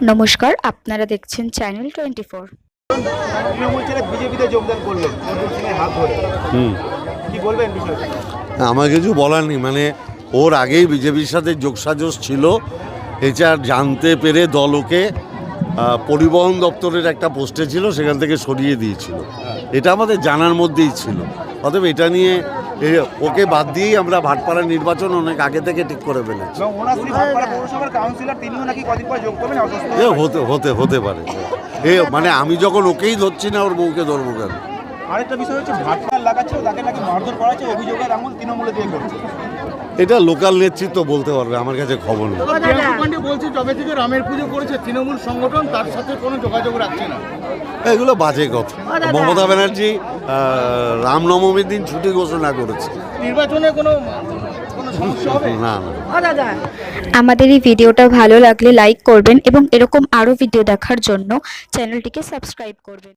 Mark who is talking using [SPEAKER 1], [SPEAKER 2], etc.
[SPEAKER 1] নমস্কার, আপনারা দেখছেন চ্যানেল 24।
[SPEAKER 2] তৃণমূল ছেড়ে বিজেপিতে যোগদান করলেন অর্জুন সিংয়ের হাত ধরে। কি বলবেন বিষয়টা?
[SPEAKER 3] আমার কিছু বলার নেই, মানে ওর আগেই বিজেপির সাথে যোগসাজশ ছিল। এছাড়া জানতে পেরে দল ওকে পরিবহন দপ্তরের একটা পোস্টে ছিল, সেখান থেকে সরিয়ে দিয়েছিল। এটা আমাদের জানার মধ্যেই ছিল। অতএব এটা নিয়ে ওকে বাদ দিয়েই আমরা ভাটপাড়ার নির্বাচন অনেক আগে থেকে ঠিক করে ফেলেছি। হতে পারে। মানে আমি যখন ওকেই ধরছি না, ওর বউকে ধরবো কেন?
[SPEAKER 2] আরেকটা বিষয় হচ্ছে ভাটপাড়া লাগাচ্ছে, তাকে নাকি মারধর করা হচ্ছে, অভিযোগের আঙুল তৃণমূলে দিয়ে করছে।
[SPEAKER 3] এটা লোকাল নেতৃত্ব বলতে পারবে, আমার কাছে খবর নেই।
[SPEAKER 2] বলছে যবে থেকে রামের পুজো করেছে তৃণমূল সংগঠন, তার সাথে কোনো যোগাযোগ রাখছে না।
[SPEAKER 3] এগুলো বাজে কথা। মমতা ব্যানার্জি রামনবমীর দিন ছুটি ঘোষণা করেছে।
[SPEAKER 2] নির্বাচনে কোনো সমস্যা হবে
[SPEAKER 3] না।
[SPEAKER 1] আমাদের এই ভিডিওটা ভালো লাগলে লাইক করবেন এবং এরকম আরও ভিডিও দেখার জন্য চ্যানেলটিকে সাবস্ক্রাইব করবেন।